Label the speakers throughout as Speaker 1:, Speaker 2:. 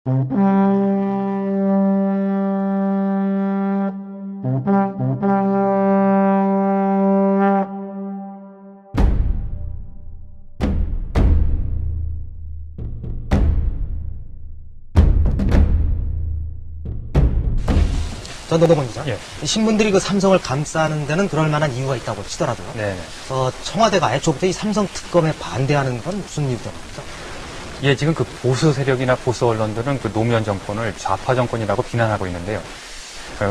Speaker 1: 전 노동원 기자.
Speaker 2: 예.
Speaker 1: 신문들이 그 삼성을 감싸는 데는 그럴 만한 이유가 있다고 치더라도요.
Speaker 2: 네.
Speaker 1: 청와대가 애초부터 이 삼성 특검에 반대하는 건 무슨 이유 때문이죠?
Speaker 2: 예, 지금 그 보수 세력이나 보수 언론들은 그 노무현 정권을 좌파 정권이라고 비난하고 있는데요.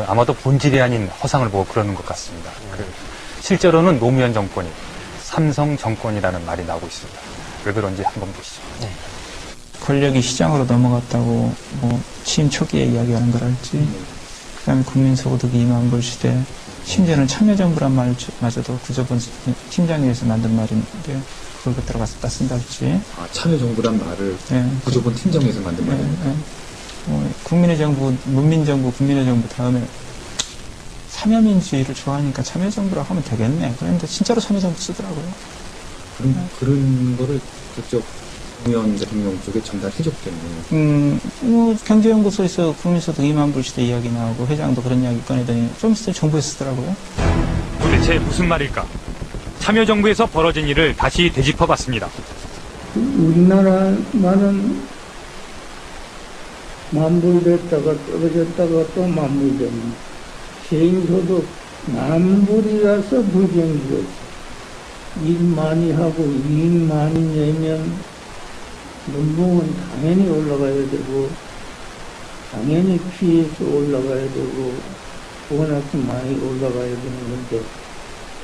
Speaker 2: 아마도 본질이 아닌 허상을 보고 그러는 것 같습니다. 실제로는 노무현 정권이 삼성 정권이라는 말이 나오고 있습니다. 왜 그런지 한번 보시죠.
Speaker 1: 네.
Speaker 3: 권력이 시장으로 넘어갔다고 취임 초기에 이야기하는 걸할지, 그다음에 국민소득 2만 불 시대, 심지어는 참여정부란 말마저도 구조본 팀장위에서 만든 말인데 그걸 갖다가 갖다 쓴다 할지.
Speaker 4: 참여정부란 말을
Speaker 3: 네.
Speaker 4: 구조본 팀장에서 만든 말입니다.
Speaker 3: 국민의 정부, 문민정부, 국민의 정부 다음에 참여민주주의를 좋아하니까 참여정부라고 하면 되겠네. 그런데 진짜로 참여정부 쓰더라고요.
Speaker 4: 그런 거를 직접 노무현 대통령 쪽에 전달해줬겠네요.
Speaker 3: 경제연구소에서 국민소득 2만 불 시대 이야기 나오고 회장도 그런 이야기 꺼내더니 좀 있을 때 정부에서 쓰더라고요.
Speaker 2: 도대체 무슨 말일까? 참여정부에서 벌어진 일을 다시 되짚어봤습니다.
Speaker 5: 우리나라 말은 만불됐다가 떨어졌다가 또 만불됩니다. 개인소득 만불이라서 불경기였어. 일 많이 하고 이익 많이 내면 연봉은 당연히 올라가야 되고 당연히 피해서 올라가야 되고 워낙 많이 올라가야 되는 건데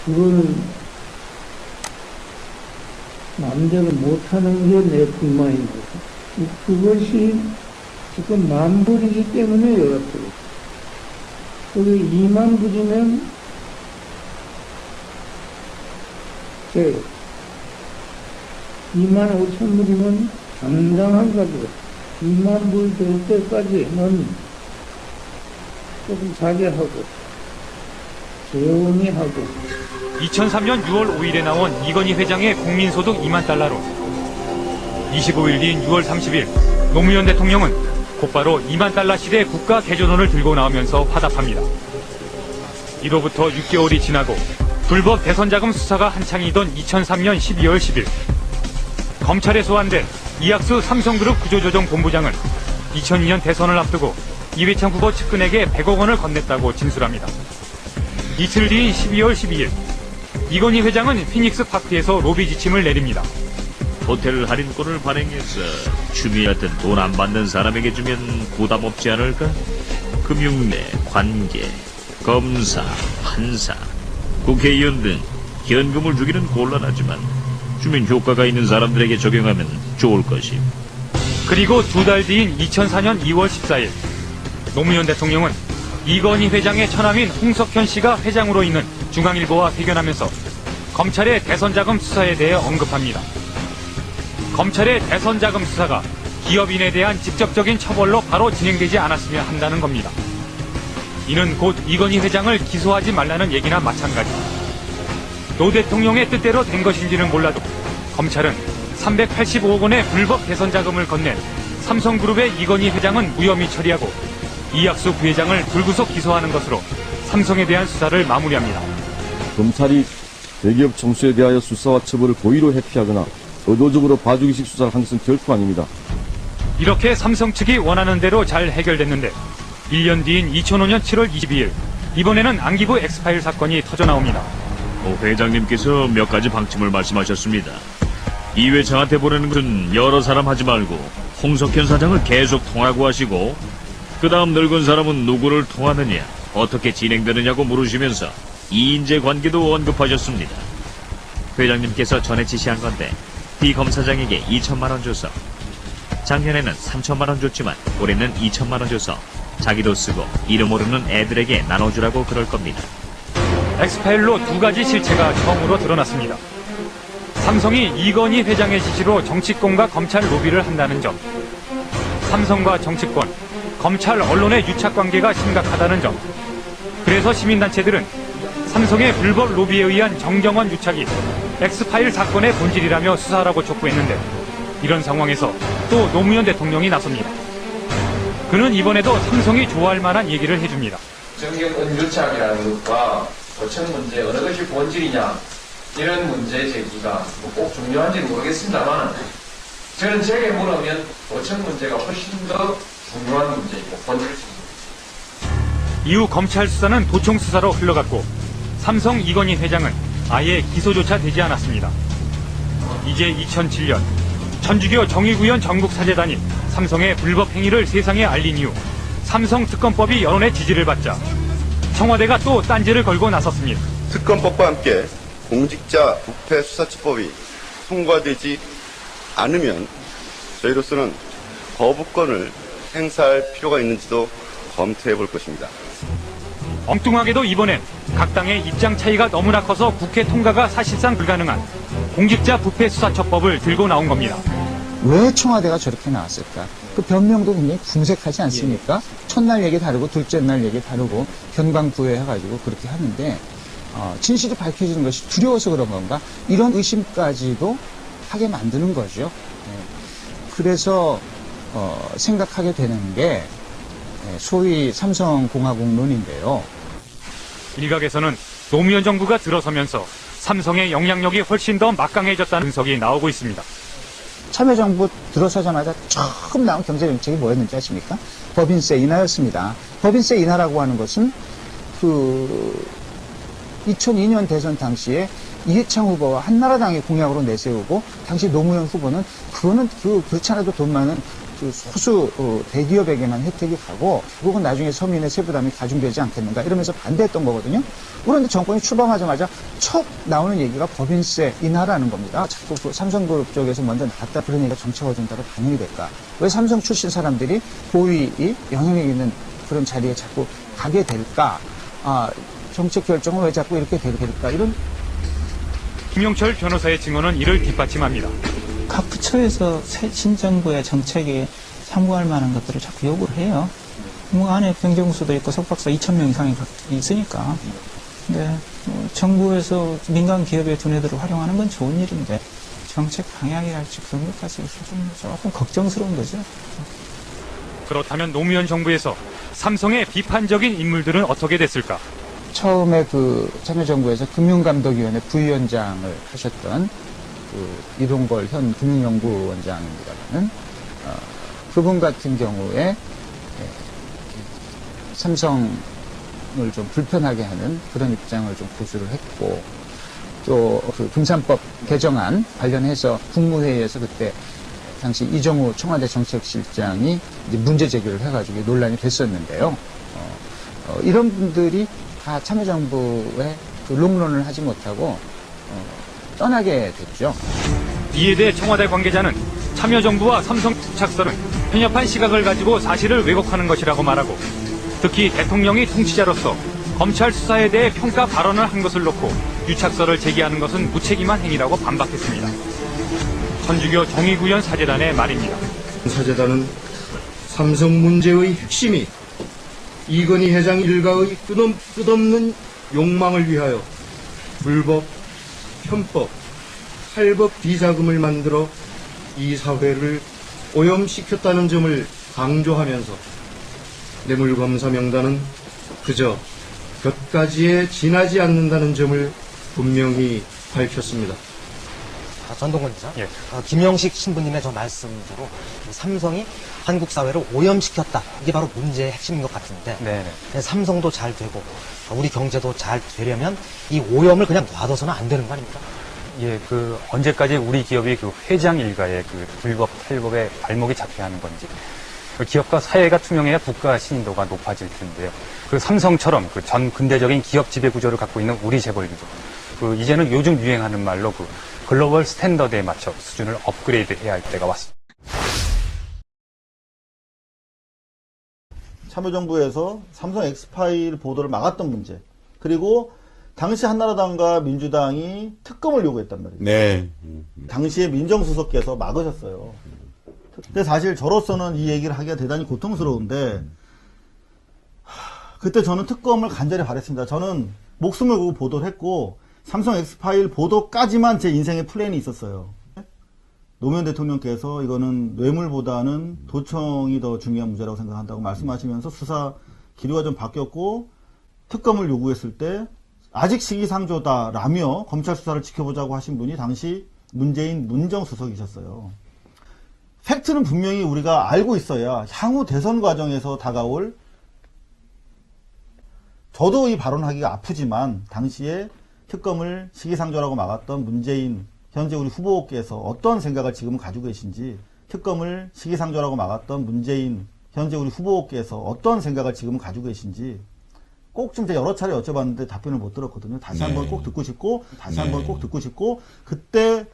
Speaker 5: 그걸 마음대로 못하는 게 내 불만인 거죠. 그것이 지금 만불이기 때문에 열었어요. 그게 2만 불이면 돼요. 2만 5천 불이면 상당한 가지고 2만 불 될 때까지는 조금 자제하고 조용히 하고
Speaker 2: 2003년 6월 5일에 나온 이건희 회장의 국민소득 2만 달러로 25일 뒤인 6월 30일 노무현 대통령은 곧바로 2만 달러 시대 국가 개전원을 들고 나오면서 화답합니다. 이로부터 6개월이 지나고 불법 대선자금 수사가 한창이던 2003년 12월 10일 검찰에 소환된 이학수 삼성그룹 구조조정본부장은 2002년 대선을 앞두고 이회창 후보 측근에게 100억 원을 건넸다고 진술합니다. 이틀 뒤인 12월 12일 이건희 회장은 피닉스 파크에서 로비 지침을 내립니다.
Speaker 6: 호텔 할인권을 발행해서 추미 같은 돈 안 받는 사람에게 주면 부담 없지 않을까? 금융내, 관계, 검사, 판사, 국회의원 등 현금을 주기는 곤란하지만 주면 효과가 있는 사람들에게 적용하면 좋을 것임.
Speaker 2: 그리고 두 달 뒤인 2004년 2월 14일 노무현 대통령은 이건희 회장의 처남인 홍석현 씨가 회장으로 있는 중앙일보와 회견하면서 검찰의 대선자금 수사에 대해 언급합니다. 검찰의 대선자금 수사가 기업인에 대한 직접적인 처벌로 바로 진행되지 않았으면 한다는 겁니다. 이는 곧 이건희 회장을 기소하지 말라는 얘기나 마찬가지. 노 대통령의 뜻대로 된 것인지는 몰라도 검찰은 385억 원의 불법 대선자금을 건넨 삼성그룹의 이건희 회장은 무혐의 처리하고 이학수 부회장을 불구속 기소하는 것으로 삼성에 대한 수사를 마무리합니다.
Speaker 7: 검찰이 대기업 총수에 대하여 수사와 처벌을 고의로 회피하거나 의도적으로 봐주기식 수사를 한 것은 결코 아닙니다.
Speaker 2: 이렇게 삼성 측이 원하는 대로 잘 해결됐는데 1년 뒤인 2005년 7월 22일 이번에는 안기부 엑스파일 사건이 터져나옵니다.
Speaker 6: 회장님께서 몇 가지 방침을 말씀하셨습니다. 이회창한테 보내는 것은 여러 사람 하지 말고 홍석현 사장을 계속 통하고 하시고 그 다음 늙은 사람은 누구를 통하느냐 어떻게 진행되느냐고 물으시면서 이인재 관계도 언급하셨습니다. 회장님께서 전에 지시한 건데 B 검사장에게 2천만 원 줘서 작년에는 3천만 원 줬지만 올해는 2천만 원 줘서 자기도 쓰고 이름 모르는 애들에게 나눠주라고 그럴 겁니다.
Speaker 2: 엑스파일로 두 가지 실체가 처음으로 드러났습니다. 삼성이 이건희 회장의 지시로 정치권과 검찰 로비를 한다는 점, 삼성과 정치권, 검찰 언론의 유착관계가 심각하다는 점, 그래서 시민단체들은 삼성의 불법 로비에 의한 정경원 유착이 엑스파일 사건의 본질이라며 수사하라고 촉구했는데 이런 상황에서 또 노무현 대통령이 나섭니다. 그는 이번에도 삼성이 좋아할 만한 얘기를 해줍니다.
Speaker 8: 정경 은유착이라는 것과 도청 문제 어느 것이 본질이냐 이런 문제 제기가 꼭 중요한지는 모르겠습니다만 저는 제게 물으면 도청 문제가 훨씬 더 중요한 문제이고 본질입니다.
Speaker 2: 이후 검찰 수사는 도청 수사로 흘러갔고 삼성 이건희 회장은 아예 기소조차 되지 않았습니다. 이제 2007년 천주교 정의구현 전국사재단이 삼성의 불법 행위를 세상에 알린 이후 삼성특검법이 여론의 지지를 받자 청와대가 또 딴지를 걸고 나섰습니다.
Speaker 9: 특검법과 함께 공직자 부패 수사처법이 통과되지 않으면 저희로서는 거부권을 행사할 필요가 있는지도 검토해 볼 것입니다.
Speaker 2: 엉뚱하게도 이번엔 각 당의 입장 차이가 너무나 커서 국회 통과가 사실상 불가능한 공직자 부패 수사처법을 들고 나온 겁니다.
Speaker 10: 왜 청와대가 저렇게 나왔을까? 그 변명도 굉장히 궁색하지 않습니까? 첫날 얘기 다르고 둘째 날 얘기 다르고 견광부회해가지고 그렇게 하는데 진실이 밝혀지는 것이 두려워서 그런 건가? 이런 의심까지도 하게 만드는 거죠. 그래서 생각하게 되는 게 소위 삼성공화국론인데요.
Speaker 2: 일각에서는 노무현 정부가 들어서면서 삼성의 영향력이 훨씬 더 막강해졌다는 분석이 나오고 있습니다.
Speaker 10: 참여정부 들어서자마자 처음 나온 경제정책이 뭐였는지 아십니까? 법인세 인하였습니다. 법인세 인하라고 하는 것은 2002년 대선 당시에 이해창 후보와 한나라당이 공약으로 내세우고 당시 노무현 후보는 그거는 그렇지 않아도 돈 많은 소수 대기업에게만 혜택이 가고 결국은 나중에 서민의 세부담이 가중되지 않겠는가 이러면서 반대했던 거거든요. 그런데 정권이 출범하자마자 첫 나오는 얘기가 법인세 인하라는 겁니다. 자꾸 삼성그룹 쪽에서 먼저 나왔다 그런 얘기가 정책 어젠다로 반영이 될까? 왜 삼성 출신 사람들이 고위이 영향력 있는 그런 자리에 자꾸 가게 될까? 정책 결정은 왜 자꾸 이렇게 될까? 이런
Speaker 2: 김영철 변호사의 증언은 이를 뒷받침합니다.
Speaker 3: 각 부처에서 새 신정부의 정책에 참고할 만한 것들을 자꾸 요구를 해요. 뭐 안에 경제공수도 있고 석박사 2,000명 이상이 있으니까. 근데 정부에서 민간 기업의 두뇌들을 활용하는 건 좋은 일인데 정책 방향이랄지 그런 것까지 조금 걱정스러운 거죠.
Speaker 2: 그렇다면 노무현 정부에서 삼성의 비판적인 인물들은 어떻게 됐을까?
Speaker 10: 처음에 참여정부에서 금융감독위원회 부위원장을 하셨던 이동걸 현 금융연구원장입니다만은 그분 같은 경우에 삼성을 좀 불편하게 하는 그런 입장을 좀 고수를 했고 또 금산법 개정안 관련해서 국무회의에서 그때 당시 이정우 청와대 정책실장이 이제 문제 제기를 해가지고 논란이 됐었는데요. 이런 분들이 다 참여정부의 롱런을 하지 못하고 떠나게 됐죠.
Speaker 2: 이에 대해 청와대 관계자는 참여정부와 삼성 특착설은 편협한 시각을 가지고 사실을 왜곡하는 것이라고 말하고 특히 대통령이 통치자로서 검찰 수사에 대해 평가 발언을 한 것을 놓고 유착설을 제기하는 것은 무책임한 행위라고 반박했습니다. 천주교 정의구현 사재단의 말입니다.
Speaker 5: 사재단은 삼성 문제의 핵심이 이건희 회장 일가의 끝없는 욕망을 위하여 불법, 편법, 탈법 비자금을 만들어 이 사회를 오염시켰다는 점을 강조하면서 뇌물검사 명단은 그저 몇 가지에 지나지 않는다는 점을 분명히 밝혔습니다.
Speaker 1: 전동건 기자, 김영식 신부님의 저 말씀대로 삼성이 한국 사회를 오염시켰다. 이게 바로 문제의 핵심인 것 같은데 삼성도 잘 되고 우리 경제도 잘 되려면 이 오염을 그냥 놔둬서는 안 되는 거 아닙니까?
Speaker 11: 예, 언제까지 우리 기업이 회장 일가의 불법 탈법에 발목이 잡혀야 하는 건지. 기업과 사회가 투명해야 국가 신인도가 높아질 텐데요. 삼성처럼 전 근대적인 기업 지배 구조를 갖고 있는 우리 재벌기도 이제는 요즘 유행하는 말로 글로벌 스탠더드에 맞춰 수준을 업그레이드해야 할 때가 왔습니다.
Speaker 12: 참여정부에서 삼성 엑스파일 보도를 막았던 문제, 그리고 당시 한나라당과 민주당이 특검을 요구했단 말이에요.
Speaker 7: 네.
Speaker 12: 당시에 민정수석께서 막으셨어요. 근데 사실 저로서는 이 얘기를 하기가 대단히 고통스러운데 그때 저는 특검을 간절히 바랬습니다. 저는 목숨을 걸고 보도를 했고 삼성 엑스파일 보도까지만 제 인생의 플랜이 있었어요. 노무현 대통령께서 이거는 뇌물보다는 도청이 더 중요한 문제라고 생각한다고 말씀하시면서 수사 기류가 좀 바뀌었고 특검을 요구했을 때 아직 시기상조다라며 검찰 수사를 지켜보자고 하신 분이 당시 문재인 문정수석이셨어요. 팩트는 분명히 우리가 알고 있어야 향후 대선 과정에서 다가올, 저도 이 발언하기가 아프지만 당시에 특검을 시기상조라고 막았던 문재인 현재 우리 후보께서 어떤 생각을 지금은 가지고 계신지, 특검을 시기상조라고 막았던 문재인 현재 우리 후보께서 어떤 생각을 지금은 가지고 계신지 꼭 좀 여러 차례 여쭤봤는데 답변을 못 들었거든요. 다시 한번 꼭 듣고 싶고, 그때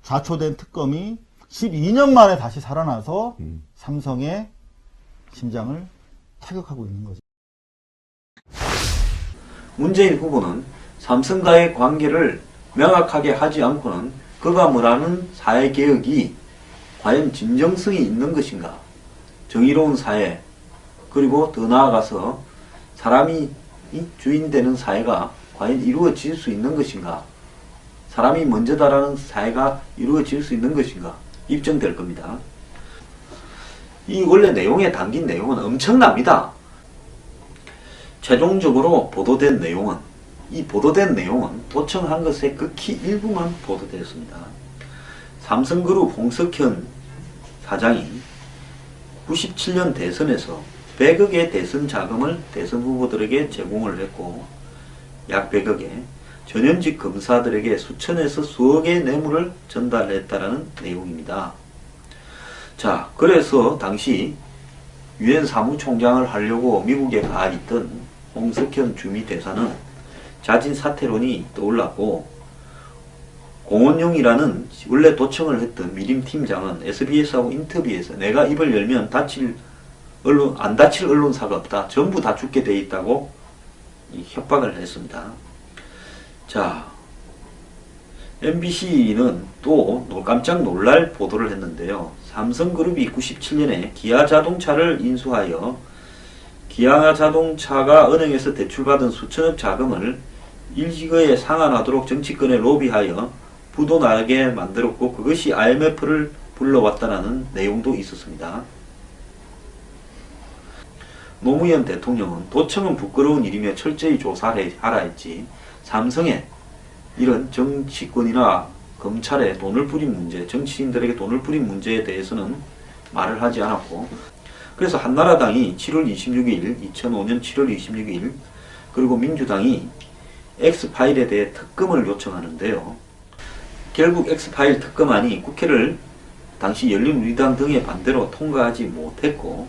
Speaker 12: 좌초된 특검이 12년 만에 다시 살아나서 삼성의 심장을 타격하고 있는 거죠.
Speaker 13: 문재인 후보는 삼성과의 관계를 명확하게 하지 않고는 그가 말하는 사회개혁이 과연 진정성이 있는 것인가, 정의로운 사회, 그리고 더 나아가서 사람이 주인 되는 사회가 과연 이루어질 수 있는 것인가, 사람이 먼저다라는 사회가 이루어질 수 있는 것인가 입증될 겁니다. 이 원래 내용에 담긴 내용은 엄청납니다. 최종적으로 보도된 내용은, 이 보도된 내용은 도청한 것의 극히 일부만 보도되었습니다. 삼성그룹 홍석현 사장이 97년 대선에서 100억의 대선 자금을 대선 후보들에게 제공을 했고, 약 100억에 전현직 검사들에게 수천에서 수억의 뇌물을 전달했다라는 내용입니다. 자, 그래서 당시 유엔 사무총장을 하려고 미국에 가 있던 홍석현 주미대사는 자진 사퇴론이 떠올랐고, 공원용이라는 원래 도청을 했던 미림 팀장은 SBS하고 인터뷰에서 내가 입을 열면 안 다칠 언론사가 없다, 전부 다 죽게 돼 있다고 협박을 했습니다. 자, MBC는 또 깜짝 놀랄 보도를 했는데요. 삼성그룹이 97년에 기아자동차를 인수하여 기아자동차가 은행에서 대출받은 수천억 자금을 일시거에 상환하도록 정치권에 로비하여 부도 나게 만들었고, 그것이 IMF를 불러왔다는 내용도 있었습니다. 노무현 대통령은 도청은 부끄러운 일이며 철저히 조사를 하라 했지, 삼성의 이런 정치권이나 검찰에 돈을 뿌린 문제, 정치인들에게 돈을 뿌린 문제에 대해서는 말을 하지 않았고, 그래서 한나라당이 7월 26일, 2005년 7월 26일, 그리고 민주당이 엑스파일에 대해 특검을 요청하는데요. 결국 엑스파일 특검안이 국회를 당시 열린우리당 등의 반대로 통과하지 못했고,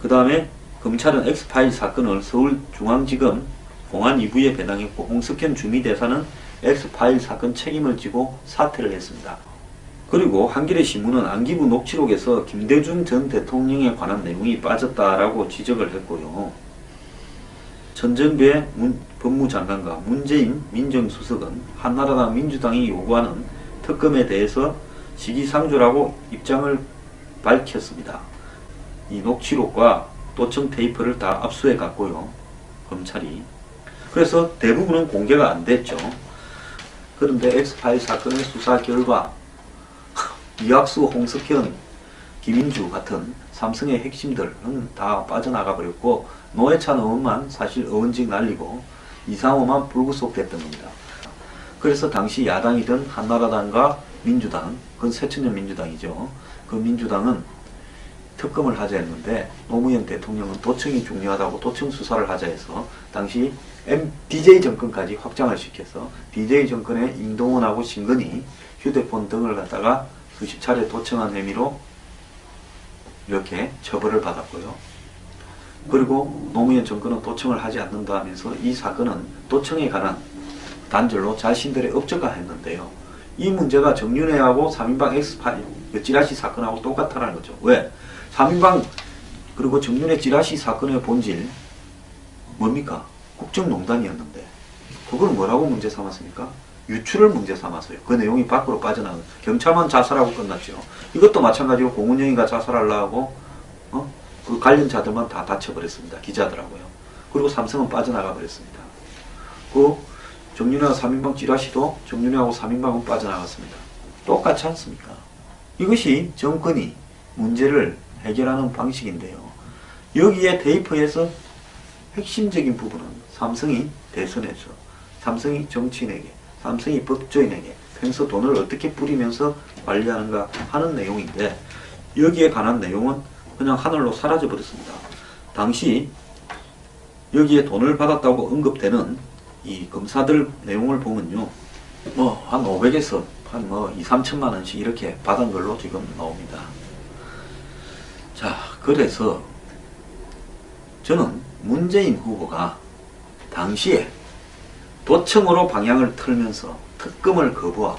Speaker 13: 그 다음에 검찰은 엑스파일 사건을 서울중앙지검 공안 2부에 배당했고, 홍석현 주미대사는 엑스파일 사건 책임을 지고 사퇴를 했습니다. 그리고 한겨레 신문은 안기부 녹취록에서 김대중 전 대통령에 관한 내용이 빠졌다라고 지적을 했고요. 전정배 법무장관과 문재인 민정수석은 한나라당 민주당이 요구하는 특검에 대해서 시기상조라고 입장을 밝혔습니다. 이 녹취록과 도청 테이프를 다 압수해 갔고요, 검찰이. 그래서 대부분은 공개가 안 됐죠. 그런데 엑스파일 사건의 수사 결과 이학수, 홍석현, 김인주 같은 삼성의 핵심들은 다 빠져나가 버렸고, 노회찬 의원만 사실 의원직 날리고 이상호만 불구속 됐던 겁니다. 그래서 당시 야당이던 한나라당과 민주당, 그건 새천년 민주당이죠. 그 민주당은 특검을 하자 했는데, 노무현 대통령은 도청이 중요하다고 도청 수사를 하자 해서 당시 DJ 정권까지 확장을 시켜서 DJ 정권의 임동원하고 신건희 휴대폰 등을 갖다가 수십 차례 도청한 혐의로 이렇게 처벌을 받았고요. 그리고 노무현 정권은 도청을 하지 않는다 하면서 이 사건은 도청에 관한 단절로 자신들의 업적화했는데요. 이 문제가 정윤회하고 3인방 엑스파일 찌라시 사건하고 똑같다는 거죠. 왜? 3인방 그리고 정윤회 찌라시 사건의 본질 뭡니까? 국정농단이었는데 그걸 뭐라고 문제 삼았습니까? 유출을 문제 삼았어요. 그 내용이 밖으로 빠져나가고 경찰만 자살하고 끝났죠. 이것도 마찬가지로 공은영이가 자살하려고 그 관련자들만 다 다쳐버렸습니다. 기자들하고요. 그리고 삼성은 빠져나가 버렸습니다. 그 정윤회와 3인방 찌라시도 정윤회하고 3인방은 빠져나갔습니다. 똑같지 않습니까? 이것이 정권이 문제를 해결하는 방식인데요. 여기에 대입해서 핵심적인 부분은 삼성이 대선에서, 삼성이 정치인에게, 삼성이 법조인에게 평소 돈을 어떻게 뿌리면서 관리하는가 하는 내용인데, 여기에 관한 내용은 그냥 하늘로 사라져 버렸습니다. 당시 여기에 돈을 받았다고 언급되는 이 검사들 내용을 보면요, 뭐 한 500에서 한 뭐 2, 3천만 원씩 이렇게 받은 걸로 지금 나옵니다. 자, 그래서 저는 문재인 후보가 당시에 도청으로 방향을 틀면서 특검을 거부하고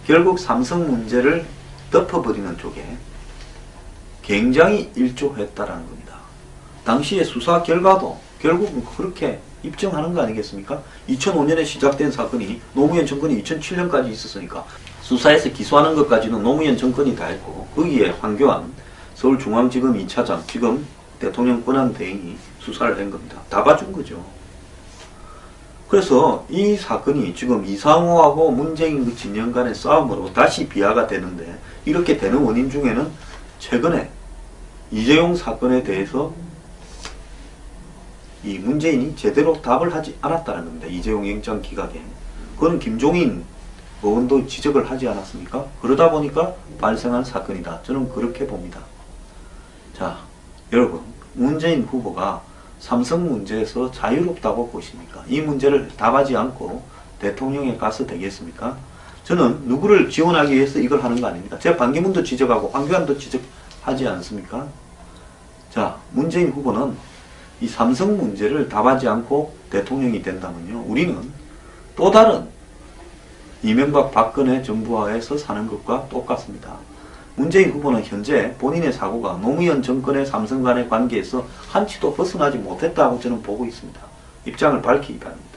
Speaker 13: 결국 삼성 문제를 덮어버리는 쪽에 굉장히 일조했다라는 겁니다. 당시의 수사 결과도 결국은 그렇게 입증하는 거 아니겠습니까? 2005년에 시작된 사건이 노무현 정권이 2007년까지 있었으니까 수사에서 기소하는 것까지는 노무현 정권이 다 했고, 거기에 황교안 서울중앙지검 2차장, 지금 대통령 권한대행이 수사를 한 겁니다. 다 봐준 거죠. 그래서 이 사건이 지금 이상호하고 문재인 그 진영 간의 싸움으로 다시 비화가 되는데, 이렇게 되는 원인 중에는 최근에 이재용 사건에 대해서 이 문재인이 제대로 답을 하지 않았다는 겁니다. 이재용 영장 기각에. 그건 김종인 의원도 지적을 하지 않았습니까? 그러다 보니까 발생한 사건이다. 저는 그렇게 봅니다. 자, 여러분, 문재인 후보가 삼성 문제에서 자유롭다고 보십니까? 이 문제를 답하지 않고 대통령에 가서 되겠습니까? 저는 누구를 지원하기 위해서 이걸 하는 거 아닙니다. 제가 반기문도 지적하고 황교안도 지적하지 않습니까? 자, 문재인 후보는 이 삼성 문제를 답하지 않고 대통령이 된다면요, 우리는 또 다른 이명박 박근혜 정부하에서 사는 것과 똑같습니다. 문재인 후보는 현재 본인의 사고가 노무현 정권의 삼성 간의 관계에서 한치도 벗어나지 못했다고 저는 보고 있습니다. 입장을 밝히기 바랍니다.